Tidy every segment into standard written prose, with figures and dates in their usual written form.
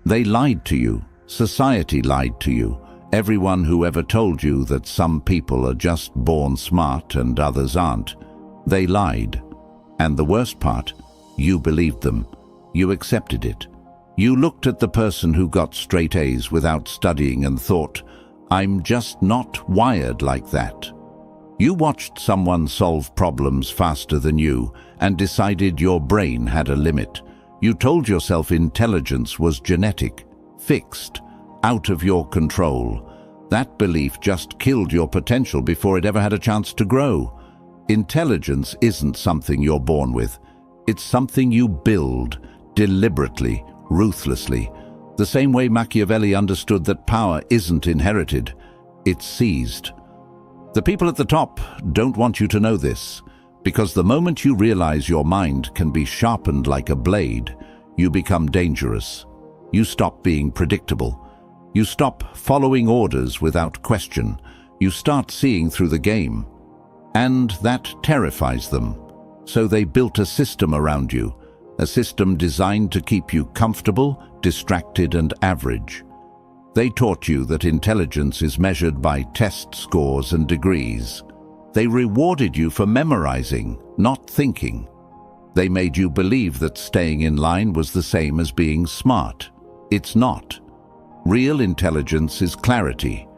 They lied to you. Society lied to you. Everyone who ever told you that some people are just born smart and others aren't. They lied. And the worst part, you believed them. You accepted it. You looked at the person who got straight A's without studying and thought, I'm just not wired like that. You watched someone solve problems faster than you and decided your brain had a limit. You told yourself intelligence was genetic, fixed, out of your control. That belief just killed your potential before it ever had a chance to grow. Intelligence isn't something you're born with. It's something you build, deliberately, ruthlessly. The same way Machiavelli understood that power isn't inherited, it's seized. The people at the top don't want you to know this, because the moment you realize your mind can be sharpened like a blade, you become dangerous. You stop being predictable. You stop following orders without question. You start seeing through the game. And that terrifies them. So they built a system around you, a system designed to keep you comfortable, distracted, and average. They taught you that intelligence is measured by test scores and degrees. They rewarded you for memorizing, not thinking. They made you believe that staying in line was the same as being smart. It's not. Real intelligence is clarity.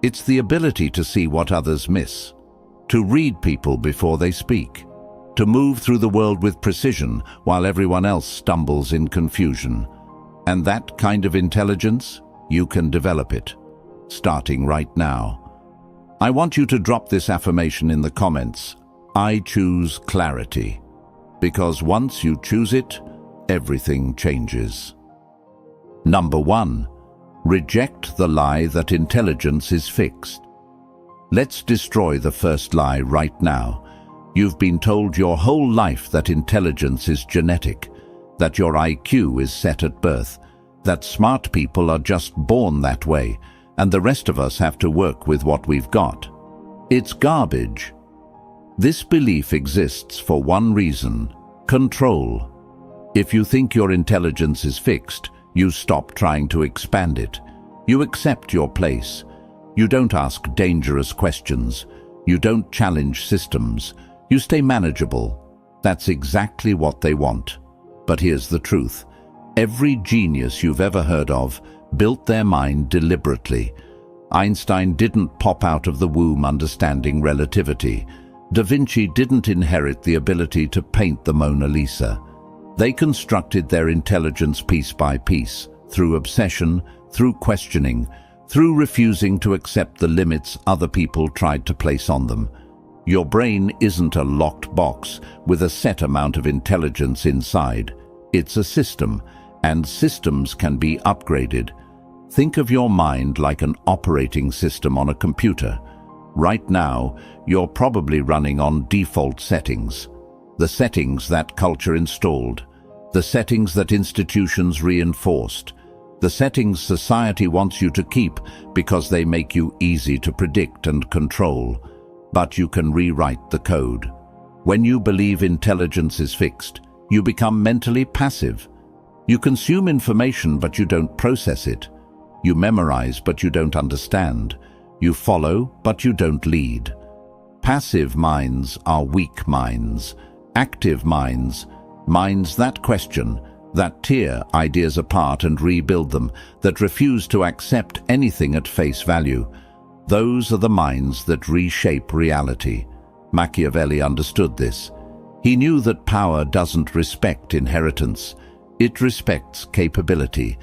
It's the ability to see what others miss, to read people before they speak, to move through the world with precision while everyone else stumbles in confusion. And that kind of intelligence, you can develop it, starting right now. I want you to drop this affirmation in the comments. I choose clarity. Because once you choose it, everything changes. Number 1. Reject the lie that intelligence is fixed. Let's destroy the first lie right now. You've been told your whole life that intelligence is genetic, that your IQ is set at birth, that smart people are just born that way, and the rest of us have to work with what we've got. It's garbage. This belief exists for one reason: control. If you think your intelligence is fixed, you stop trying to expand it. You accept your place. You don't ask dangerous questions. You don't challenge systems. You stay manageable. That's exactly what they want. But here's the truth. Every genius you've ever heard of built their mind deliberately. Einstein didn't pop out of the womb understanding relativity. Da Vinci didn't inherit the ability to paint the Mona Lisa. They constructed their intelligence piece by piece, through obsession, through questioning, through refusing to accept the limits other people tried to place on them. Your brain isn't a locked box with a set amount of intelligence inside. It's a system, and systems can be upgraded. Think of your mind like an operating system on a computer. Right now, you're probably running on default settings. The settings that culture installed, the settings that institutions reinforced, the settings society wants you to keep because they make you easy to predict and control. But you can rewrite the code. When you believe intelligence is fixed, you become mentally passive. You consume information but you don't process it. You memorize but you don't understand. You follow but you don't lead. Passive minds are weak minds. Active minds, minds that question, that tear ideas apart and rebuild them, that refuse to accept anything at face value. Those are the minds that reshape reality. Machiavelli understood this. He knew that power doesn't respect inheritance. It respects capability.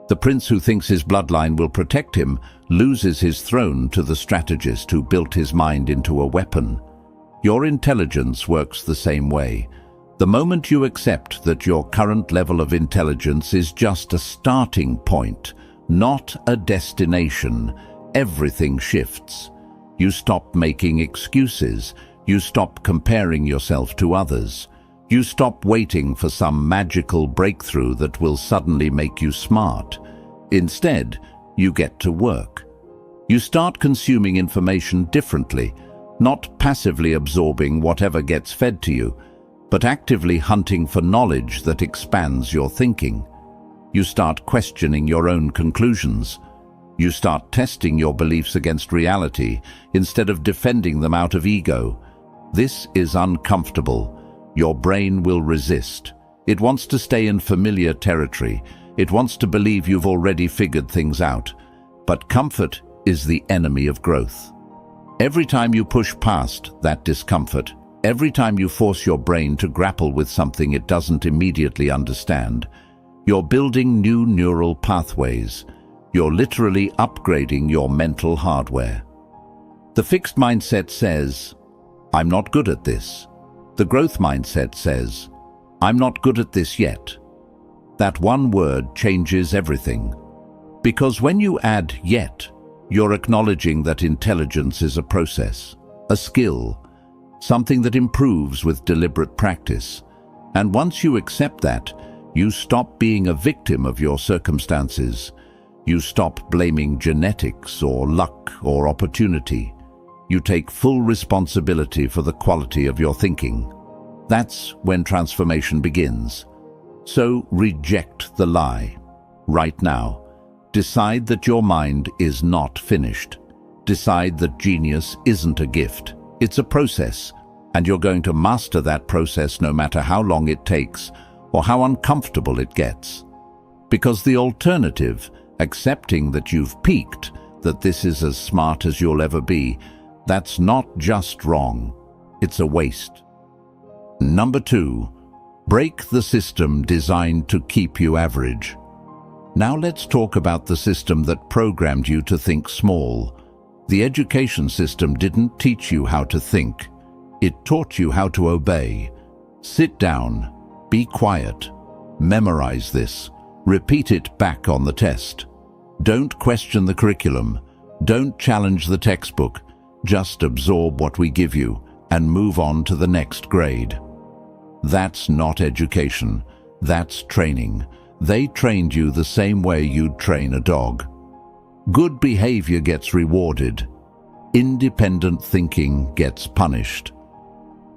The prince who thinks his bloodline will protect him loses his throne to the strategist who built his mind into a weapon. Your intelligence works the same way. The moment you accept that your current level of intelligence is just a starting point, not a destination, everything shifts. You stop making excuses. You stop comparing yourself to others. You stop waiting for some magical breakthrough that will suddenly make you smart. Instead, you get to work. You start consuming information differently, not passively absorbing whatever gets fed to you, but actively hunting for knowledge that expands your thinking. You start questioning your own conclusions. You start testing your beliefs against reality instead of defending them out of ego. This is uncomfortable. Your brain will resist. It wants to stay in familiar territory. It wants to believe you've already figured things out. But comfort is the enemy of growth. Every time you push past that discomfort, every time you force your brain to grapple with something it doesn't immediately understand, you're building new neural pathways. You're literally upgrading your mental hardware. The fixed mindset says, "I'm not good at this." The growth mindset says, "I'm not good at this yet." That one word changes everything. Because when you add "yet," you're acknowledging that intelligence is a process, a skill, something that improves with deliberate practice. And once you accept that, you stop being a victim of your circumstances. You stop blaming genetics or luck or opportunity. You take full responsibility for the quality of your thinking. That's when transformation begins. So reject the lie. Right now, decide that your mind is not finished. Decide that genius isn't a gift. It's a process, and you're going to master that process no matter how long it takes or how uncomfortable it gets. Because the alternative, accepting that you've peaked, that this is as smart as you'll ever be, that's not just wrong, it's a waste. Number 2, break the system designed to keep you average. Now let's talk about the system that programmed you to think small. The education system didn't teach you how to think. It taught you how to obey. Sit down, be quiet, memorize this, repeat it back on the test. Don't question the curriculum. Don't challenge the textbook. Just absorb what we give you and move on to the next grade. That's not education. That's training. They trained you the same way you'd train a dog. Good behavior gets rewarded. Independent thinking gets punished.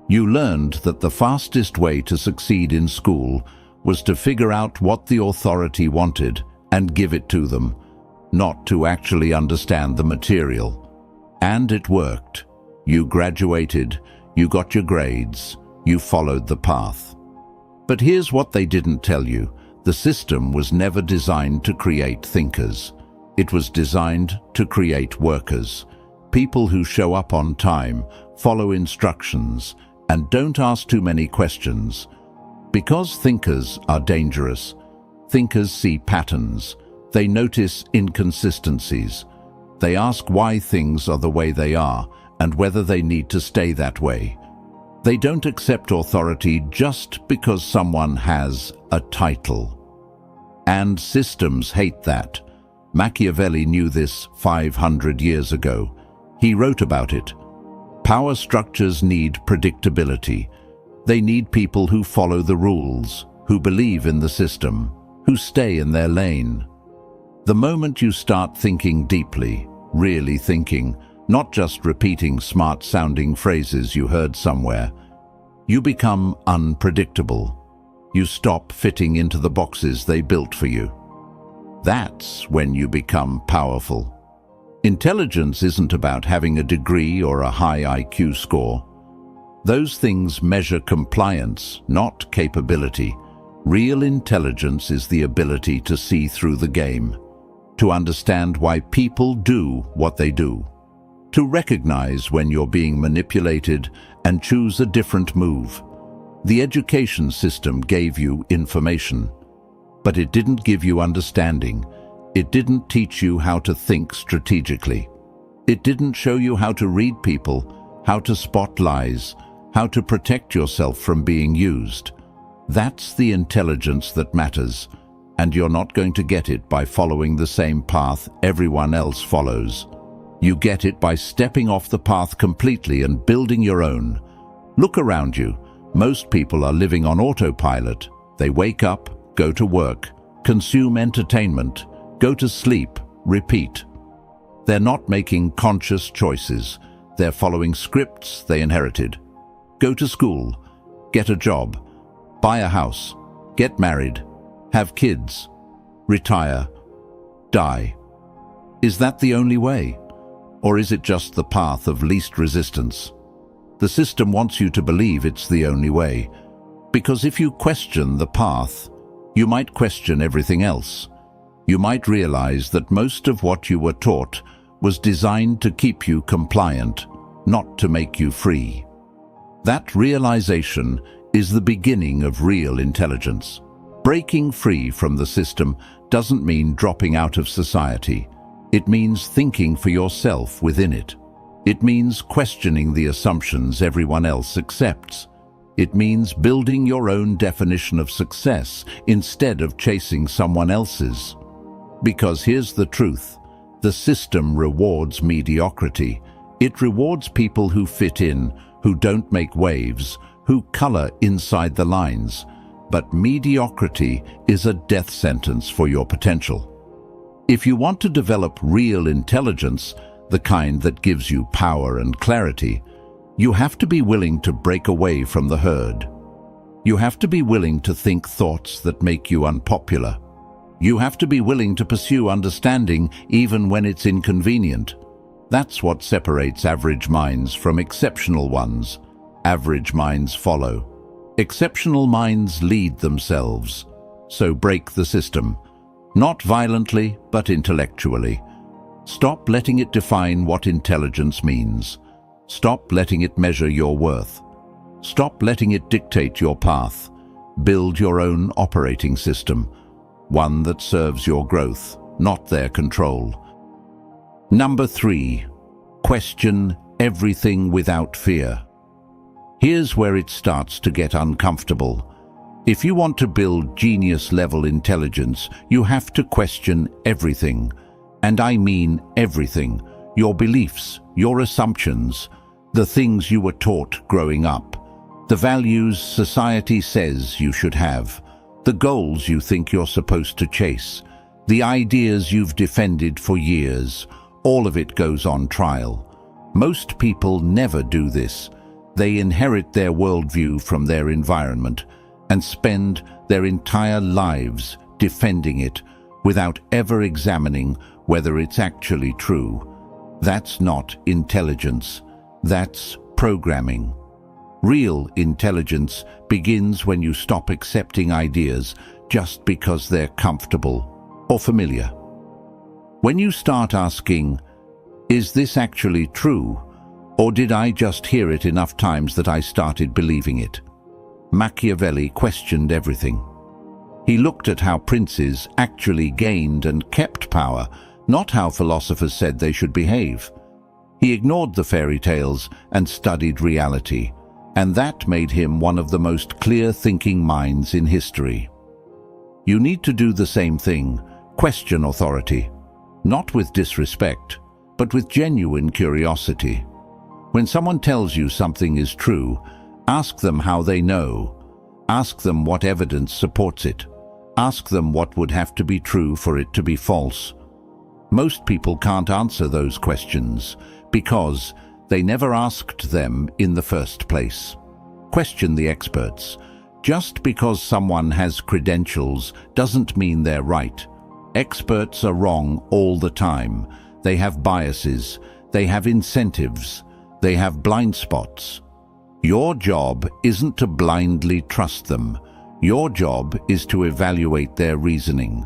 You learned that the fastest way to succeed in school was to figure out what the authority wanted and give it to them, not to actually understand the material. And it worked. You graduated, you got your grades, you followed the path. But here's what they didn't tell you. The system was never designed to create thinkers. It was designed to create workers. People who show up on time, follow instructions, and don't ask too many questions. Because thinkers are dangerous. Thinkers see patterns. They notice inconsistencies. They ask why things are the way they are and whether they need to stay that way. They don't accept authority just because someone has a title. And systems hate that. Machiavelli knew this 500 years ago. He wrote about it. Power structures need predictability. They need people who follow the rules, who believe in the system, who stay in their lane. The moment you start thinking deeply, really thinking, not just repeating smart-sounding phrases you heard somewhere, you become unpredictable. You stop fitting into the boxes they built for you. That's when you become powerful. Intelligence isn't about having a degree or a high IQ score. Those things measure compliance, not capability. Real intelligence is the ability to see through the game, to understand why people do what they do, to recognize when you're being manipulated and choose a different move. The education system gave you information, but it didn't give you understanding. It didn't teach you how to think strategically. It didn't show you how to read people, how to spot lies, how to protect yourself from being used. That's the intelligence that matters, and you're not going to get it by following the same path everyone else follows. You get it by stepping off the path completely and building your own. Look around you. Most people are living on autopilot. They wake up, go to work, consume entertainment, go to sleep, repeat. They're not making conscious choices. They're following scripts they inherited. Go to school, get a job, buy a house, get married, have kids. retire, die. Is that the only way? Or is it just the path of least resistance? The system wants you to believe it's the only way, because if you question the path, you might question everything else. You might realize that most of what you were taught was designed to keep you compliant, not to make you free. That realization is the beginning of real intelligence. Breaking free from the system doesn't mean dropping out of society. It means thinking for yourself within it. It means questioning the assumptions everyone else accepts. It means building your own definition of success instead of chasing someone else's. Because here's the truth, the system rewards mediocrity. It rewards people who fit in, who don't make waves, who color inside the lines. But mediocrity is a death sentence for your potential. If you want to develop real intelligence, the kind that gives you power and clarity, you have to be willing to break away from the herd. You have to be willing to think thoughts that make you unpopular. You have to be willing to pursue understanding even when it's inconvenient. That's what separates average minds from exceptional ones. Average minds follow. Exceptional minds lead themselves. So break the system. Not violently, but intellectually. Stop letting it define what intelligence means. Stop letting it measure your worth. Stop letting it dictate your path. Build your own operating system, one that serves your growth, not their control. Number 3, question everything without fear. Here's where it starts to get uncomfortable. If you want to build genius-level intelligence, you have to question everything. And I mean everything. Your beliefs, your assumptions, the things you were taught growing up, the values society says you should have, the goals you think you're supposed to chase, the ideas you've defended for years. All of it goes on trial. Most people never do this. They inherit their worldview from their environment and spend their entire lives defending it without ever examining whether it's actually true. That's not intelligence. That's programming. Real intelligence begins when you stop accepting ideas just because they're comfortable or familiar. When you start asking, is this actually true? Or did I just hear it enough times that I started believing it? Machiavelli questioned everything. He looked at how princes actually gained and kept power, not how philosophers said they should behave. He ignored the fairy tales and studied reality, and that made him one of the most clear-thinking minds in history. You need to do the same thing, question authority, not with disrespect, but with genuine curiosity. When someone tells you something is true, ask them how they know. Ask them what evidence supports it. Ask them what would have to be true for it to be false. Most people can't answer those questions because they never asked them in the first place. Question the experts. Just because someone has credentials doesn't mean they're right. Experts are wrong all the time. They have biases. They have incentives. They have blind spots. Your job isn't to blindly trust them. Your job is to evaluate their reasoning.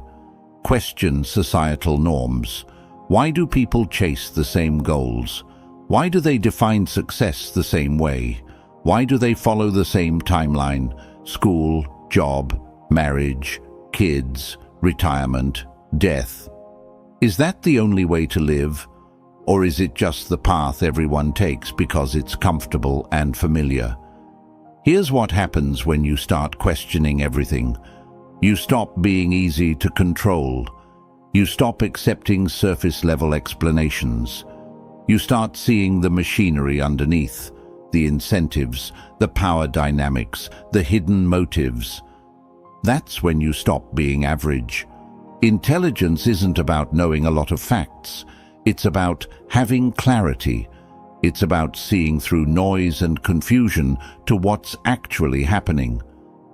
Question societal norms. Why do people chase the same goals? Why do they define success the same way? Why do they follow the same timeline? School, job, marriage, kids, retirement, death. Is that the only way to live? Or is it just the path everyone takes because it's comfortable and familiar? Here's what happens when you start questioning everything. You stop being easy to control. You stop accepting surface-level explanations. You start seeing the machinery underneath, the incentives, the power dynamics, the hidden motives. That's when you stop being average. Intelligence isn't about knowing a lot of facts. It's about having clarity. It's about seeing through noise and confusion to what's actually happening.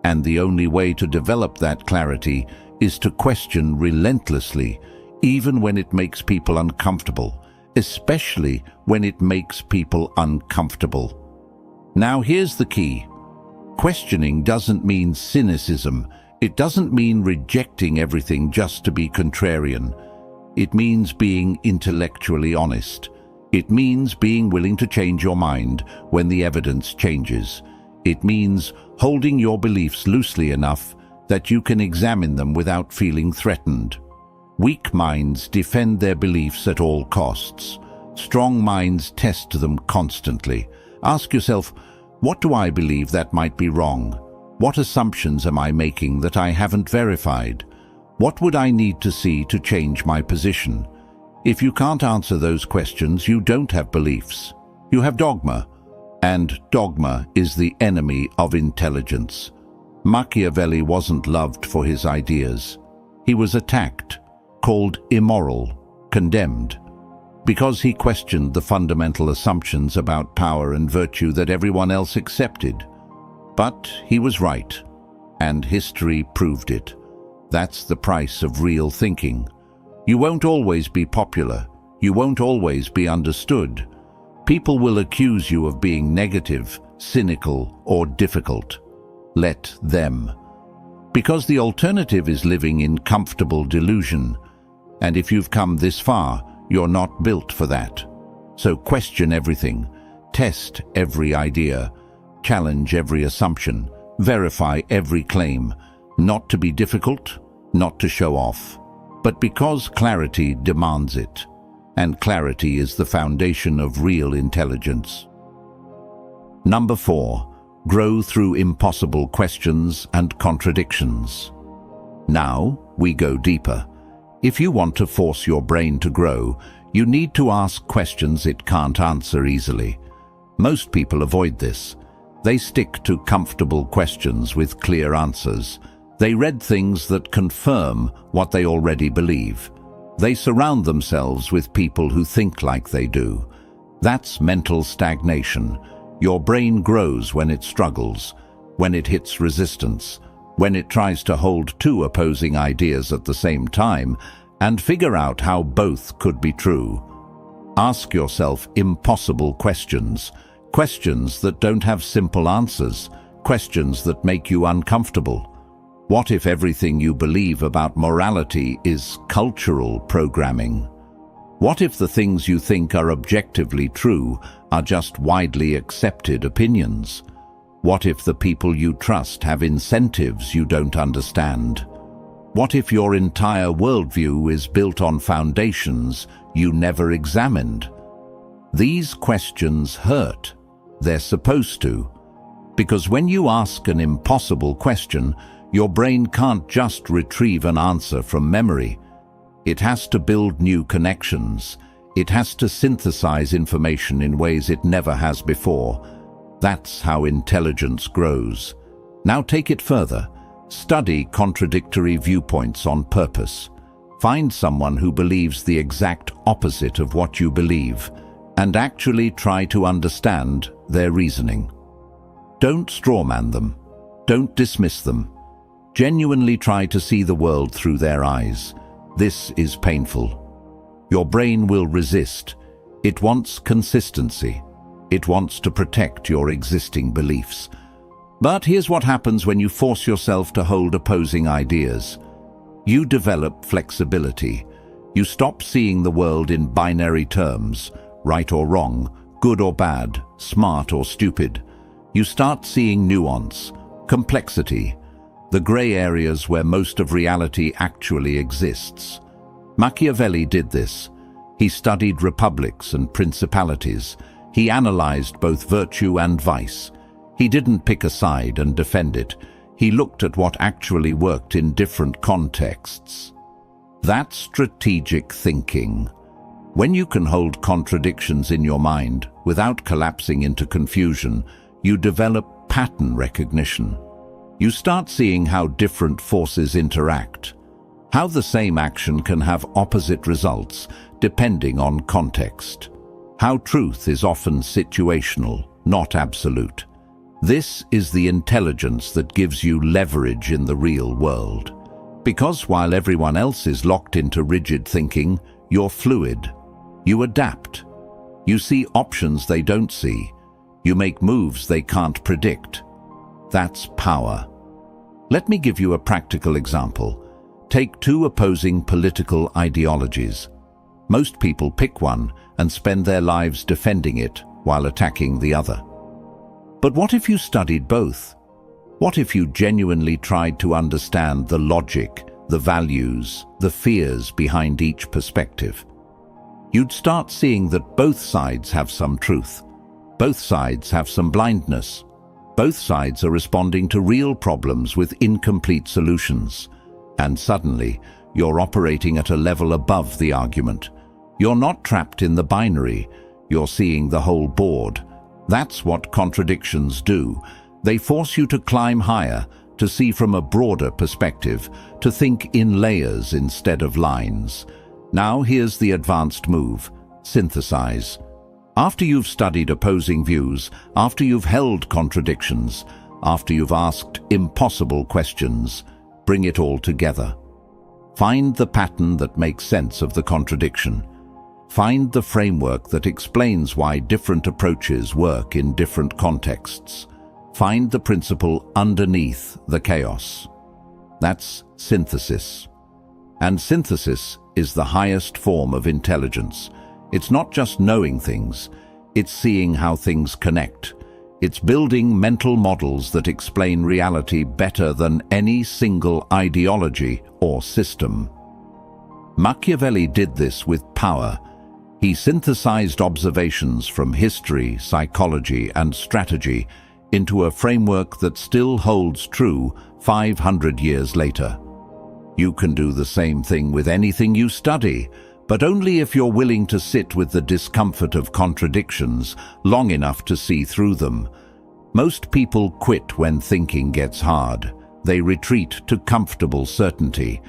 And the only way to develop that clarity is to question relentlessly, even when it makes people uncomfortable, especially when it makes people uncomfortable. Now here's the key. Questioning doesn't mean cynicism. It doesn't mean rejecting everything just to be contrarian. It means being intellectually honest. It means being willing to change your mind when the evidence changes. It means holding your beliefs loosely enough that you can examine them without feeling threatened. Weak minds defend their beliefs at all costs. Strong minds test them constantly. Ask yourself, what do I believe that might be wrong? What assumptions am I making that I haven't verified? What would I need to see to change my position? If you can't answer those questions, you don't have beliefs. You have dogma, and dogma is the enemy of intelligence. Machiavelli wasn't loved for his ideas. He was attacked, called immoral, condemned, because he questioned the fundamental assumptions about power and virtue that everyone else accepted. But he was right, and history proved it. That's the price of real thinking. You won't always be popular. You won't always be understood. People will accuse you of being negative, cynical, or difficult. Let them. Because the alternative is living in comfortable delusion. And if you've come this far, you're not built for that. So question everything. Test every idea. Challenge every assumption. Verify every claim. Not to be difficult, not to show off, but because clarity demands it. And clarity is the foundation of real intelligence. Number 4. Grow through impossible questions and contradictions. Now we go deeper. If you want to force your brain to grow, you need to ask questions it can't answer easily. Most people avoid this. They stick to comfortable questions with clear answers. They read things that confirm what they already believe. They surround themselves with people who think like they do. That's mental stagnation. Your brain grows when it struggles, when it hits resistance, when it tries to hold two opposing ideas at the same time and figure out how both could be true. Ask yourself impossible questions, questions that don't have simple answers, questions that make you uncomfortable. What if everything you believe about morality is cultural programming? What if the things you think are objectively true are just widely accepted opinions? What if the people you trust have incentives you don't understand? What if your entire worldview is built on foundations you never examined? These questions hurt. They're supposed to. Because when you ask an impossible question, your brain can't just retrieve an answer from memory. It has to build new connections. It has to synthesize information in ways it never has before. That's how intelligence grows. Now take it further. Study contradictory viewpoints on purpose. Find someone who believes the exact opposite of what you believe, and actually try to understand their reasoning. Don't strawman them. Don't dismiss them. Genuinely try to see the world through their eyes. This is painful. Your brain will resist. It wants consistency. It wants to protect your existing beliefs. But here's what happens when you force yourself to hold opposing ideas. You develop flexibility. You stop seeing the world in binary terms, right or wrong, good or bad, smart or stupid. You start seeing nuance, complexity, the gray areas where most of reality actually exists. Machiavelli did this. He studied republics and principalities. He analyzed both virtue and vice. He didn't pick a side and defend it. He looked at what actually worked in different contexts. That's strategic thinking. When you can hold contradictions in your mind without collapsing into confusion, you develop pattern recognition. You start seeing how different forces interact, how the same action can have opposite results depending on context, how truth is often situational, not absolute. This is the intelligence that gives you leverage in the real world. Because while everyone else is locked into rigid thinking, you're fluid. You adapt. You see options they don't see. You make moves they can't predict. That's power. Let me give you a practical example. Take two opposing political ideologies. Most people pick one and spend their lives defending it while attacking the other. But what if you studied both? What if you genuinely tried to understand the logic, the values, the fears behind each perspective? You'd start seeing that both sides have some truth. Both sides have some blindness. Both sides are responding to real problems with incomplete solutions. And suddenly, you're operating at a level above the argument. You're not trapped in the binary. You're seeing the whole board. That's what contradictions do. They force you to climb higher, to see from a broader perspective, to think in layers instead of lines. Now here's the advanced move: synthesize. After you've studied opposing views, after you've held contradictions, after you've asked impossible questions, bring it all together. Find the pattern that makes sense of the contradiction. Find the framework that explains why different approaches work in different contexts. Find the principle underneath the chaos. That's synthesis. And synthesis is the highest form of intelligence. It's not just knowing things, it's seeing how things connect. It's building mental models that explain reality better than any single ideology or system. Machiavelli did this with power. He synthesized observations from history, psychology, and strategy into a framework that still holds true 500 years later. You can do the same thing with anything you study, but only if you're willing to sit with the discomfort of contradictions long enough to see through them. Most people quit when thinking gets hard. They retreat to comfortable certainty.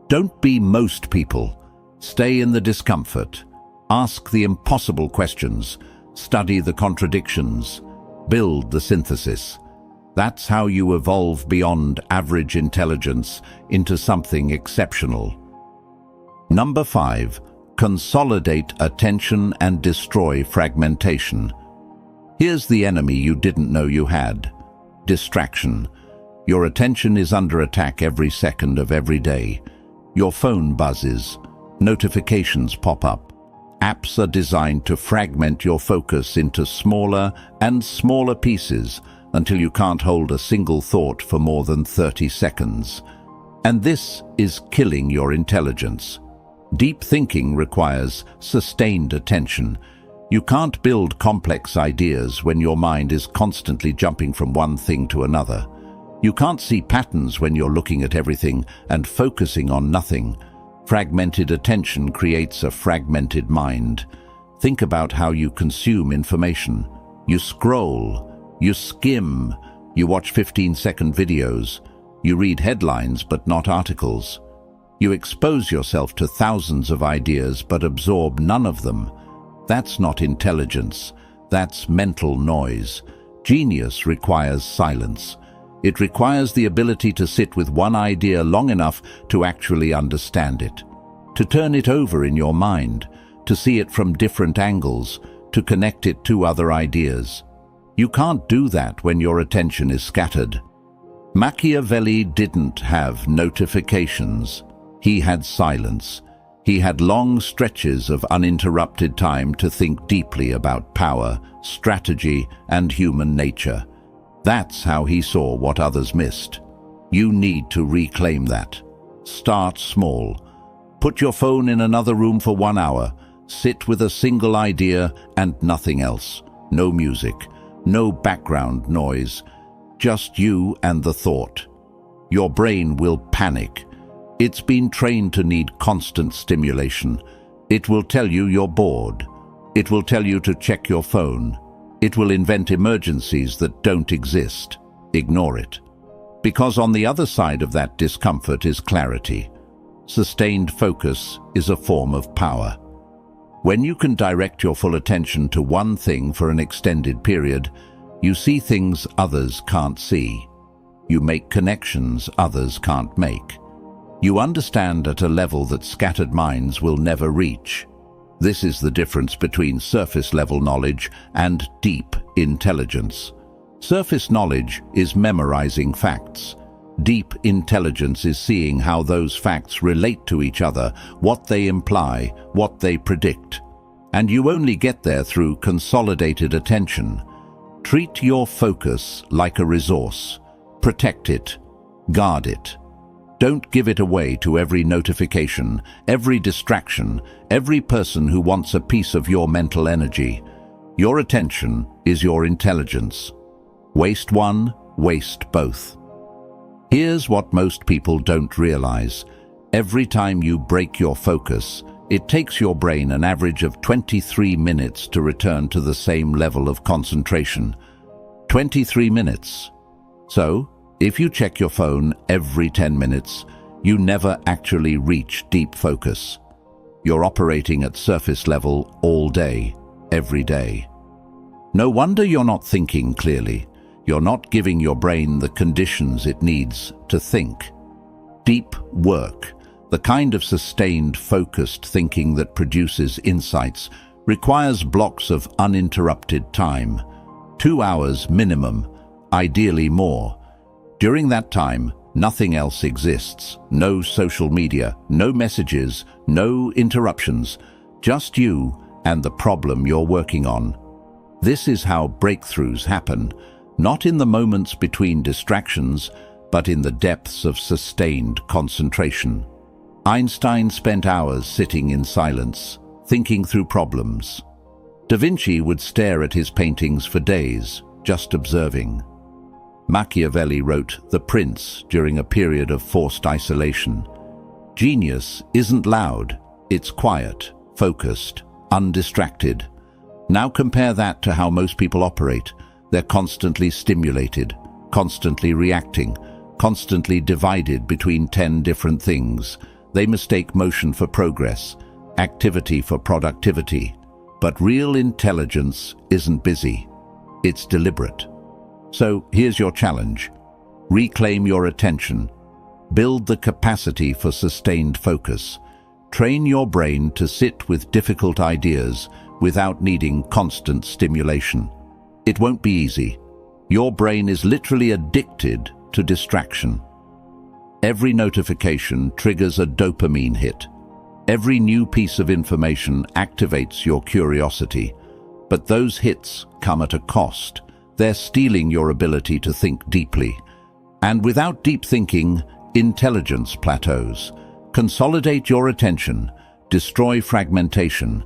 Don't be most people. Stay in the discomfort. Ask the impossible questions. Study the contradictions. Build the synthesis. That's how you evolve beyond average intelligence into something exceptional. Number 5. Consolidate attention and destroy fragmentation. Here's the enemy you didn't know you had: distraction. Your attention is under attack every second of every day. Your phone buzzes. Notifications pop up. Apps are designed to fragment your focus into smaller and smaller pieces until you can't hold a single thought for more than 30 seconds. And this is killing your intelligence. Deep thinking requires sustained attention. You can't build complex ideas when your mind is constantly jumping from one thing to another. You can't see patterns when you're looking at everything and focusing on nothing. Fragmented attention creates a fragmented mind. Think about how you consume information. You scroll, you skim, you watch 15-second videos, you read headlines but not articles. You expose yourself to thousands of ideas but absorb none of them. That's not intelligence. That's mental noise. Genius requires silence. It requires the ability to sit with one idea long enough to actually understand it, to turn it over in your mind, to see it from different angles, to connect it to other ideas. You can't do that when your attention is scattered. Machiavelli didn't have notifications. He had silence. He had long stretches of uninterrupted time to think deeply about power, strategy, and human nature. That's how he saw what others missed. You need to reclaim that. Start small. Put your phone in another room for 1 hour. Sit with a single idea and nothing else. No music, no background noise. Just you and the thought. Your brain will panic. It's been trained to need constant stimulation. It will tell you you're bored. It will tell you to check your phone. It will invent emergencies that don't exist. Ignore it. Because on the other side of that discomfort is clarity. Sustained focus is a form of power. When you can direct your full attention to one thing for an extended period, you see things others can't see. You make connections others can't make. You understand at a level that scattered minds will never reach. This is the difference between surface-level knowledge and deep intelligence. Surface knowledge is memorizing facts. Deep intelligence is seeing how those facts relate to each other, what they imply, what they predict. And you only get there through consolidated attention. Treat your focus like a resource. Protect it. Guard it. Don't give it away to every notification, every distraction, every person who wants a piece of your mental energy. Your attention is your intelligence. Waste one, waste both. Here's what most people don't realize. Every time you break your focus, it takes your brain an average of 23 minutes to return to the same level of concentration. 23 minutes. So, if you check your phone every 10 minutes, you never actually reach deep focus. You're operating at surface level all day, every day. No wonder you're not thinking clearly. You're not giving your brain the conditions it needs to think. Deep work, the kind of sustained, focused thinking that produces insights, requires blocks of uninterrupted time. 2 hours minimum, ideally more. During that time, nothing else exists. No social media, no messages, no interruptions. Just you and the problem you're working on. This is how breakthroughs happen, not in the moments between distractions, but in the depths of sustained concentration. Einstein spent hours sitting in silence, thinking through problems. Da Vinci would stare at his paintings for days, just observing. Machiavelli wrote The Prince during a period of forced isolation. Genius isn't loud, it's quiet, focused, undistracted. Now compare that to how most people operate. They're constantly stimulated, constantly reacting, constantly divided between 10 different things. They mistake motion for progress, activity for productivity. But real intelligence isn't busy, it's deliberate. So here's your challenge. Reclaim your attention. Build the capacity for sustained focus. Train your brain to sit with difficult ideas without needing constant stimulation. It won't be easy. Your brain is literally addicted to distraction. Every notification triggers a dopamine hit. Every new piece of information activates your curiosity. But those hits come at a cost. They're stealing your ability to think deeply. And without deep thinking, intelligence plateaus. Consolidate your attention, destroy fragmentation,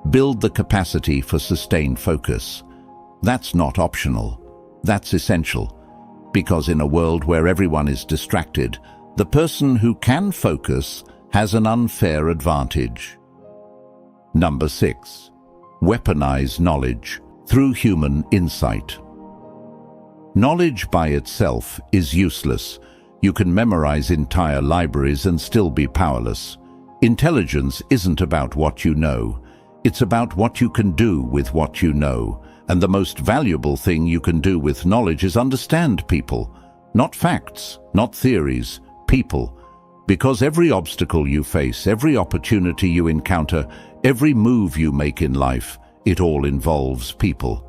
build the capacity for sustained focus. That's not optional. That's essential. Because in a world where everyone is distracted, the person who can focus has an unfair advantage. Number 6. Weaponize knowledge through human insight. Knowledge by itself is useless. You can memorize entire libraries and still be powerless. Intelligence isn't about what you know. It's about what you can do with what you know. And the most valuable thing you can do with knowledge is understand people. Not facts, not theories, people. Because every obstacle you face, every opportunity you encounter, every move you make in life, it all involves people.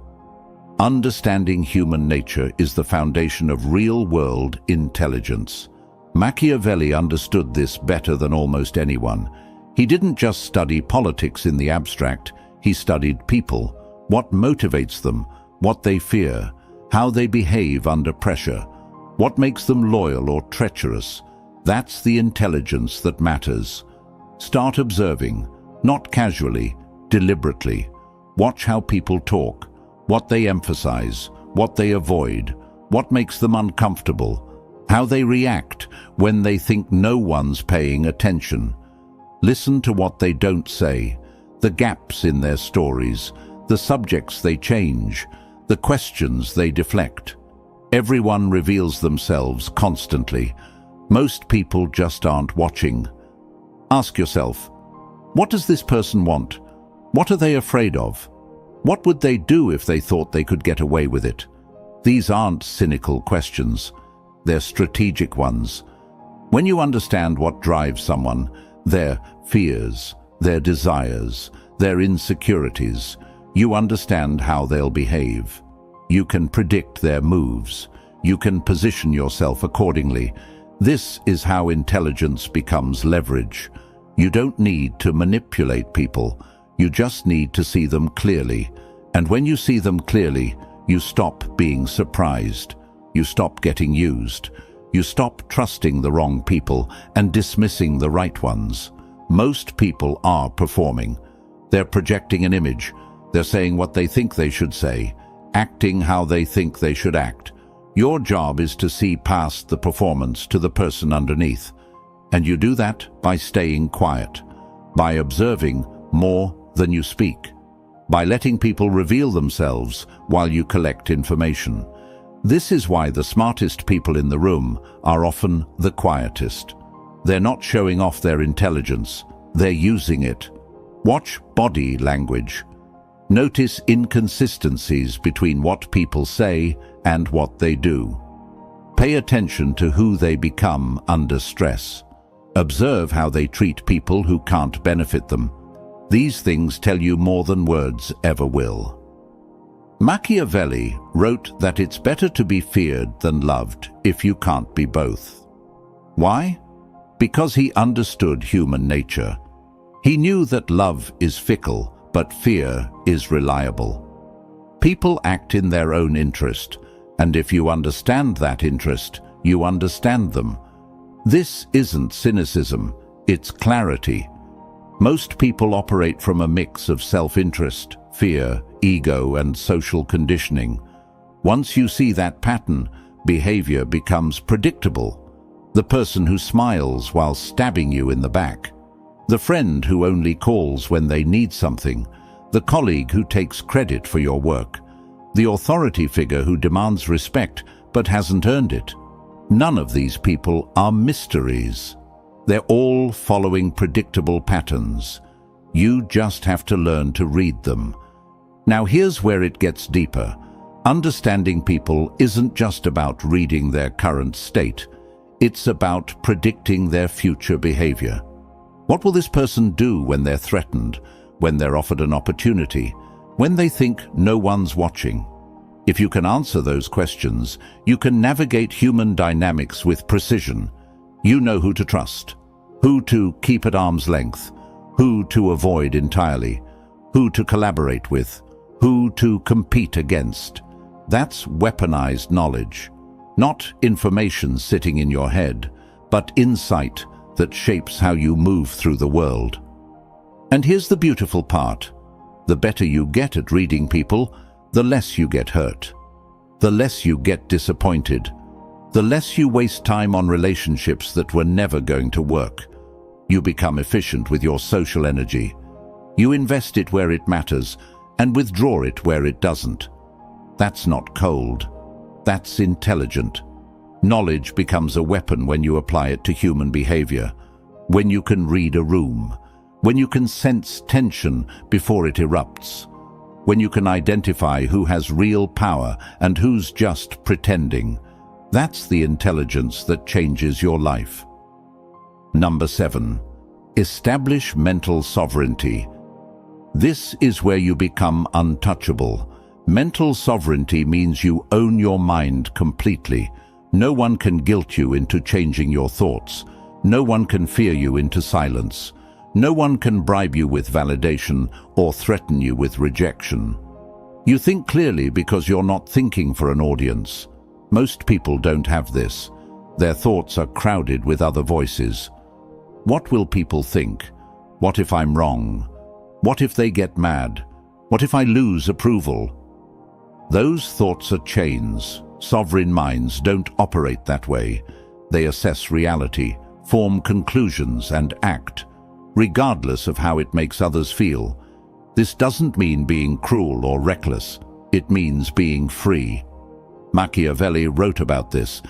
Understanding human nature is the foundation of real-world intelligence. Machiavelli understood this better than almost anyone. He didn't just study politics in the abstract, he studied people, what motivates them, what they fear, how they behave under pressure, what makes them loyal or treacherous. That's the intelligence that matters. Start observing, not casually, deliberately. Watch how people talk, what they emphasize, what they avoid, what makes them uncomfortable, how they react when they think no one's paying attention. Listen to what they don't say, the gaps in their stories, the subjects they change, the questions they deflect. Everyone reveals themselves constantly. Most people just aren't watching. Ask yourself, what does this person want? What are they afraid of? What would they do if they thought they could get away with it? These aren't cynical questions. They're strategic ones. When you understand what drives someone, their fears, their desires, their insecurities, you understand how they'll behave. You can predict their moves. You can position yourself accordingly. This is how intelligence becomes leverage. You don't need to manipulate people. You just need to see them clearly. And when you see them clearly, you stop being surprised. You stop getting used. You stop trusting the wrong people and dismissing the right ones. Most people are performing. They're projecting an image. They're saying what they think they should say, acting how they think they should act. Your job is to see past the performance to the person underneath. And you do that by staying quiet, by observing more than you speak, by letting people reveal themselves while you collect information. This is why the smartest people in the room are often the quietest. They're not showing off their intelligence, they're using it. Watch body language. Notice inconsistencies between what people say and what they do. Pay attention to who they become under stress. Observe how they treat people who can't benefit them. These things tell you more than words ever will. Machiavelli wrote that it's better to be feared than loved if you can't be both. Why? Because he understood human nature. He knew that love is fickle, but fear is reliable. People act in their own interest, and if you understand that interest, you understand them. This isn't cynicism, it's clarity. Most people operate from a mix of self-interest, fear, ego, and social conditioning. Once you see that pattern, behavior becomes predictable. The person who smiles while stabbing you in the back, the friend who only calls when they need something, the colleague who takes credit for your work, the authority figure who demands respect but hasn't earned it. None of these people are mysteries. They're all following predictable patterns. You just have to learn to read them. Now here's where it gets deeper. Understanding people isn't just about reading their current state. It's about predicting their future behavior. What will this person do when they're threatened, when they're offered an opportunity, when they think no one's watching? If you can answer those questions, you can navigate human dynamics with precision. You know who to trust, who to keep at arm's length, who to avoid entirely, who to collaborate with, who to compete against. That's weaponized knowledge. Not information sitting in your head, but insight that shapes how you move through the world. And here's the beautiful part. The better you get at reading people, the less you get hurt. The less you get disappointed. The less you waste time on relationships that were never going to work. You become efficient with your social energy. You invest it where it matters and withdraw it where it doesn't. That's not cold. That's intelligent. Knowledge becomes a weapon when you apply it to human behavior, when you can read a room, when you can sense tension before it erupts, when you can identify who has real power and who's just pretending. That's the intelligence that changes your life. Number 7. Establish mental sovereignty. This is where you become untouchable. Mental sovereignty means you own your mind completely. No one can guilt you into changing your thoughts. No one can fear you into silence. No one can bribe you with validation or threaten you with rejection. You think clearly because you're not thinking for an audience. Most people don't have this. Their thoughts are crowded with other voices. What will people think? What if I'm wrong? What if they get mad? What if I lose approval? Those thoughts are chains. Sovereign minds don't operate that way. They assess reality, form conclusions, and act, regardless of how it makes others feel. This doesn't mean being cruel or reckless. It means being free. Machiavelli wrote about this.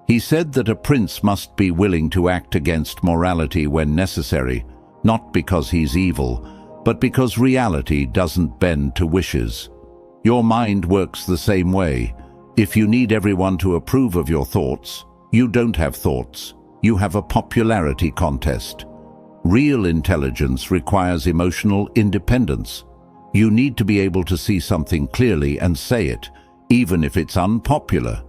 He said that a prince must be willing to act against morality when necessary, not because he's evil, but because reality doesn't bend to wishes. Your mind works the same way. If you need everyone to approve of your thoughts, you don't have thoughts. You have a popularity contest. Real intelligence requires emotional independence. You need to be able to see something clearly and say it, even if it's unpopular,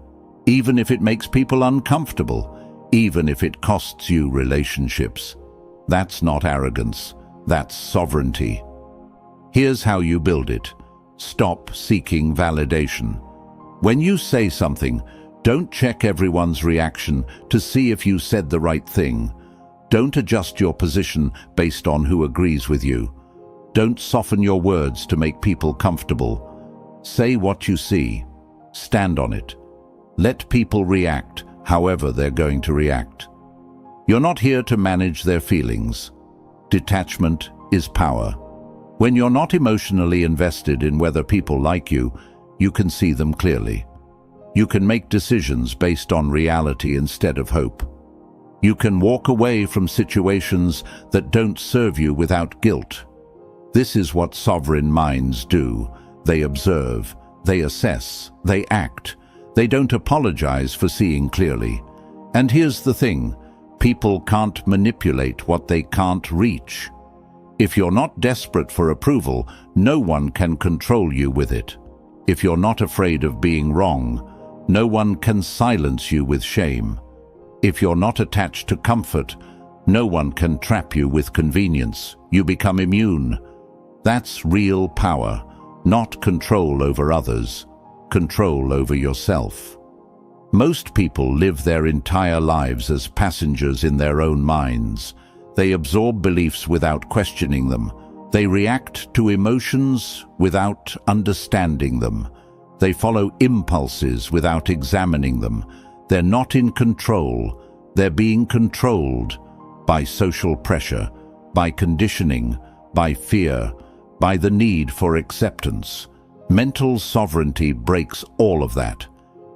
even if it makes people uncomfortable, even if it costs you relationships. That's not arrogance, that's sovereignty. Here's how you build it. Stop seeking validation. When you say something, don't check everyone's reaction to see if you said the right thing. Don't adjust your position based on who agrees with you. Don't soften your words to make people comfortable. Say what you see. Stand on it. Let people react however they're going to react. You're not here to manage their feelings. Detachment is power. When you're not emotionally invested in whether people like you, you can see them clearly. You can make decisions based on reality instead of hope. You can walk away from situations that don't serve you without guilt. This is what sovereign minds do. They observe, they assess, they act. They don't apologize for seeing clearly. And here's the thing, people can't manipulate what they can't reach. If you're not desperate for approval, no one can control you with it. If you're not afraid of being wrong, no one can silence you with shame. If you're not attached to comfort, no one can trap you with convenience. You become immune. That's real power, not control over others, control over yourself. Most people live their entire lives as passengers in their own minds. They absorb beliefs without questioning them. They react to emotions without understanding them. They follow impulses without examining them. They're not in control. They're being controlled by social pressure, by conditioning, by fear, by the need for acceptance. Mental sovereignty breaks all of that.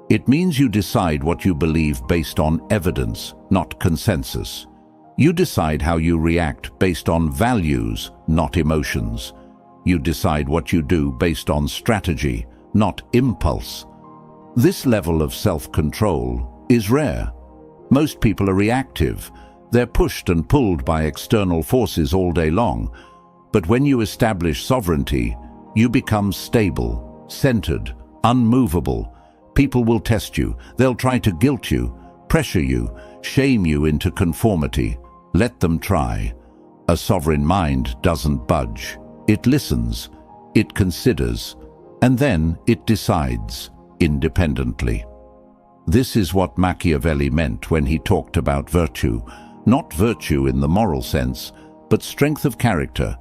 It means you decide what you believe based on evidence, not consensus. You decide how you react based on values, not emotions. You decide what you do based on strategy, not impulse. This level of self-control is rare. Most people are reactive. They're pushed and pulled by external forces all day long. But when you establish sovereignty, you become stable, centered, unmovable. People will test you. They'll try to guilt you, pressure you, shame you into conformity. Let them try. A sovereign mind doesn't budge. It listens, it considers, and then it decides independently. This is what Machiavelli meant when he talked about virtue. Not virtue in the moral sense, but strength of character,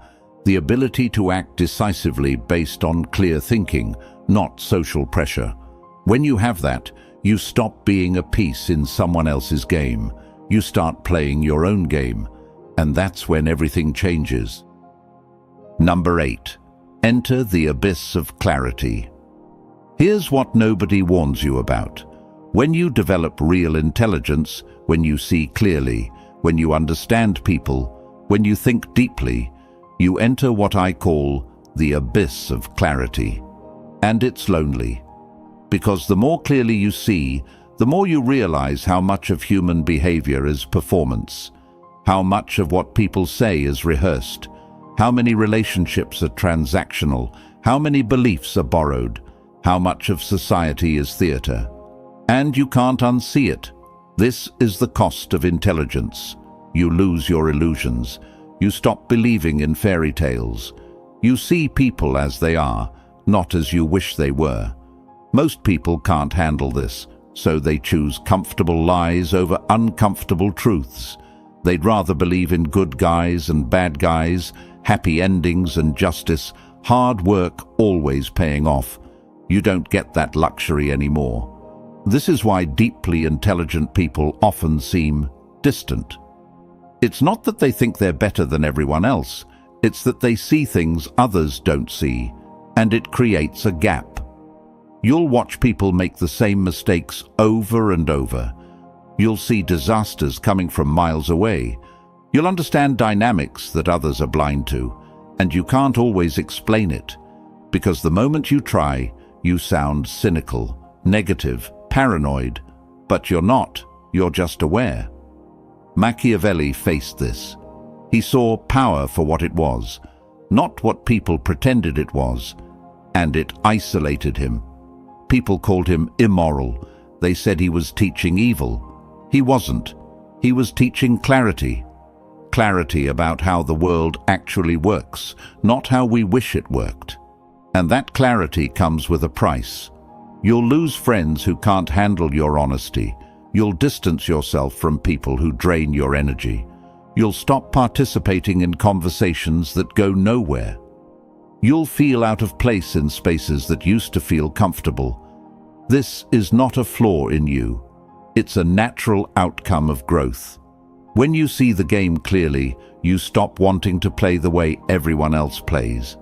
the ability to act decisively based on clear thinking, not social pressure. When you have that, you stop being a piece in someone else's game. You start playing your own game, and that's when everything changes. Number 8. Enter the abyss of clarity. Here's what nobody warns you about. When you develop real intelligence, when you see clearly, when you understand people, when you think deeply, you enter what I call the abyss of clarity. And it's lonely. Because the more clearly you see, the more you realize how much of human behavior is performance, how much of what people say is rehearsed, how many relationships are transactional, how many beliefs are borrowed, how much of society is theater. And you can't unsee it. This is the cost of intelligence. You lose your illusions. You stop believing in fairy tales. You see people as they are, not as you wish they were. Most people can't handle this, so they choose comfortable lies over uncomfortable truths. They'd rather believe in good guys and bad guys, happy endings and justice, hard work always paying off. You don't get that luxury anymore. This is why deeply intelligent people often seem distant. It's not that they think they're better than everyone else, it's that they see things others don't see, and it creates a gap. You'll watch people make the same mistakes over and over. You'll see disasters coming from miles away. You'll understand dynamics that others are blind to, and you can't always explain it, because the moment you try, you sound cynical, negative, paranoid, but you're not, you're just aware. Machiavelli faced this. He saw power for what it was, not what people pretended it was, and it isolated him. People called him immoral. They said he was teaching evil. He wasn't. He was teaching clarity. Clarity about how the world actually works, not how we wish it worked. And that clarity comes with a price. You'll lose friends who can't handle your honesty. You'll distance yourself from people who drain your energy. You'll stop participating in conversations that go nowhere. You'll feel out of place in spaces that used to feel comfortable. This is not a flaw in you. It's a natural outcome of growth. When you see the game clearly, you stop wanting to play the way everyone else plays.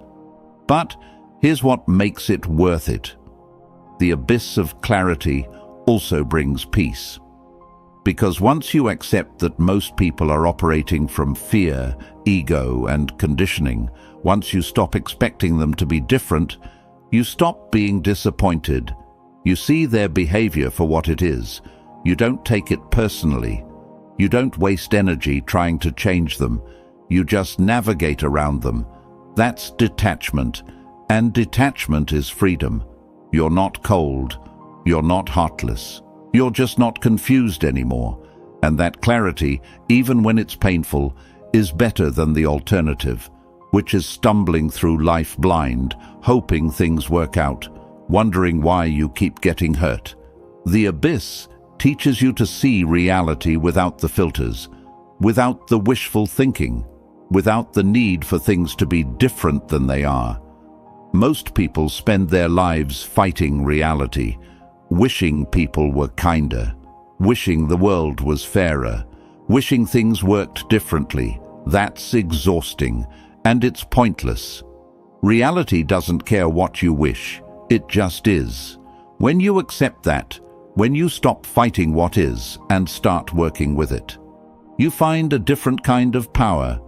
But here's what makes it worth it. The abyss of clarity also brings peace. Because once you accept that most people are operating from fear, ego, and conditioning, once you stop expecting them to be different, you stop being disappointed. You see their behavior for what it is. You don't take it personally. You don't waste energy trying to change them. You just navigate around them. That's detachment. And detachment is freedom. You're not cold. You're not heartless. You're just not confused anymore. And that clarity, even when it's painful, is better than the alternative, which is stumbling through life blind, hoping things work out, wondering why you keep getting hurt. The abyss teaches you to see reality without the filters, without the wishful thinking, without the need for things to be different than they are. Most people spend their lives fighting reality, wishing people were kinder, wishing the world was fairer, wishing things worked differently. That's exhausting, and it's pointless. Reality doesn't care what you wish, it just is. When you accept that, when you stop fighting what is and start working with it, you find a different kind of power.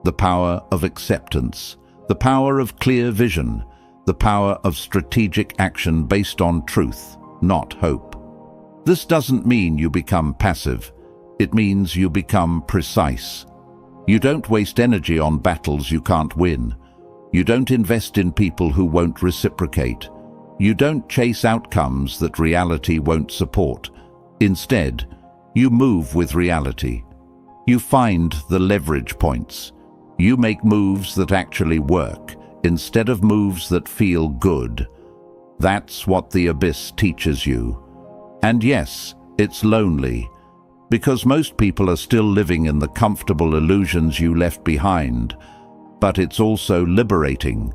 The power of acceptance, the power of clear vision, the power of strategic action based on truth, not hope. This doesn't mean you become passive. It means you become precise. You don't waste energy on battles you can't win. You don't invest in people who won't reciprocate. You don't chase outcomes that reality won't support. Instead, you move with reality. You find the leverage points. You make moves that actually work, instead of moves that feel good. That's what the abyss teaches you. And yes, it's lonely, because most people are still living in the comfortable illusions you left behind. But it's also liberating,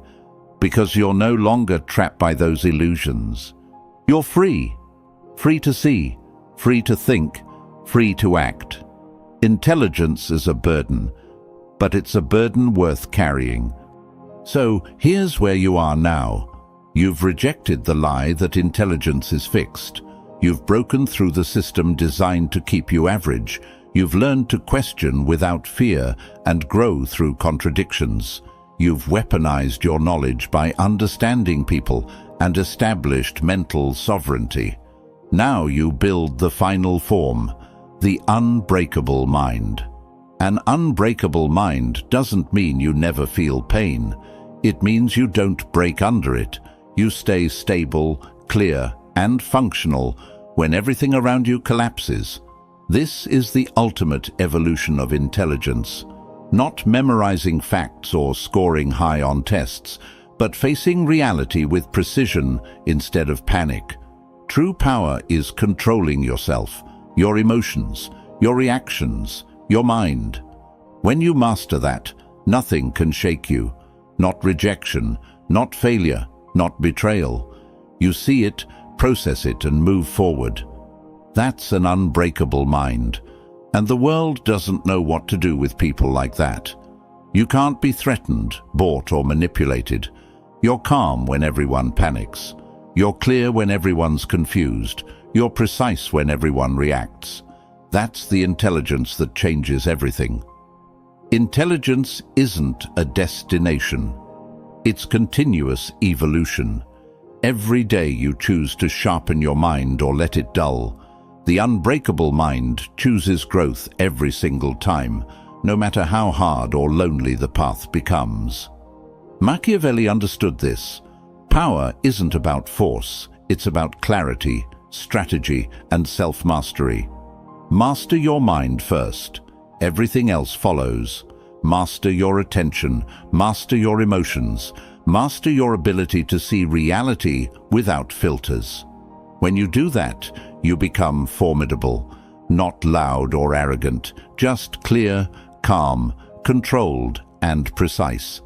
because you're no longer trapped by those illusions. You're free. Free to see, free to think, free to act. Intelligence is a burden, but it's a burden worth carrying. So here's where you are now. You've rejected the lie that intelligence is fixed. You've broken through the system designed to keep you average. You've learned to question without fear and grow through contradictions. You've weaponized your knowledge by understanding people and established mental sovereignty. Now you build the final form, the unbreakable mind. An unbreakable mind doesn't mean you never feel pain. It means you don't break under it. You stay stable, clear, and functional when everything around you collapses. This is the ultimate evolution of intelligence. Not memorizing facts or scoring high on tests, but facing reality with precision instead of panic. True power is controlling yourself, your emotions, your reactions, your mind. When you master that, nothing can shake you. Not rejection, not failure, not betrayal. You see it, process it, and move forward. That's an unbreakable mind. And the world doesn't know what to do with people like that. You can't be threatened, bought, or manipulated. You're calm when everyone panics. You're clear when everyone's confused. You're precise when everyone reacts. That's the intelligence that changes everything. Intelligence isn't a destination. It's continuous evolution. Every day you choose to sharpen your mind or let it dull. The unbreakable mind chooses growth every single time, no matter how hard or lonely the path becomes. Machiavelli understood this. Power isn't about force, it's about clarity, strategy, and self-mastery. Master your mind first. Everything else follows. Master your attention, master your emotions, master your ability to see reality without filters. When you do that, you become formidable, not loud or arrogant, just clear, calm, controlled, and precise.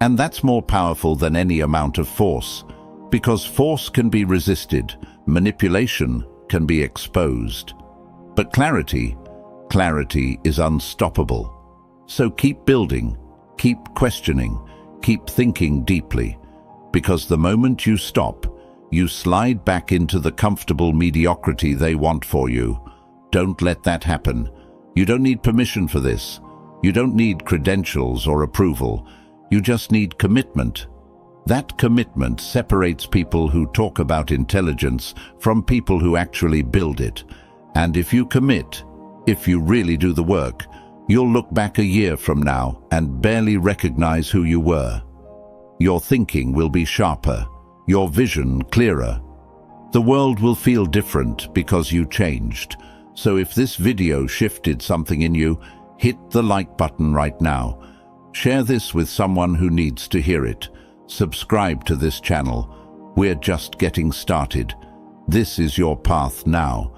And that's more powerful than any amount of force, because force can be resisted, manipulation can be exposed. But clarity is unstoppable. So keep building, keep questioning, keep thinking deeply, because the moment you stop, you slide back into the comfortable mediocrity they want for you. Don't let that happen. You don't need permission for this. You don't need credentials or approval. You just need commitment. That commitment separates people who talk about intelligence from people who actually build it. And if you commit, if you really do the work, you'll look back a year from now and barely recognize who you were. Your thinking will be sharper, your vision clearer. The world will feel different because you changed. So if this video shifted something in you, hit the like button right now. Share this with someone who needs to hear it. Subscribe to this channel. We're just getting started. This is your path now.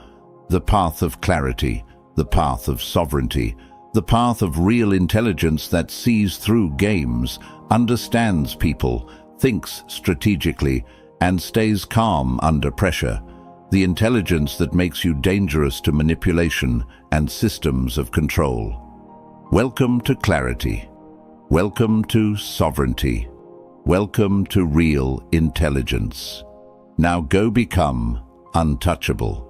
The path of clarity, the path of sovereignty, the path of real intelligence that sees through games, understands people, thinks strategically, and stays calm under pressure. The intelligence that makes you dangerous to manipulation and systems of control. Welcome to clarity. Welcome to sovereignty. Welcome to real intelligence. Now go become untouchable.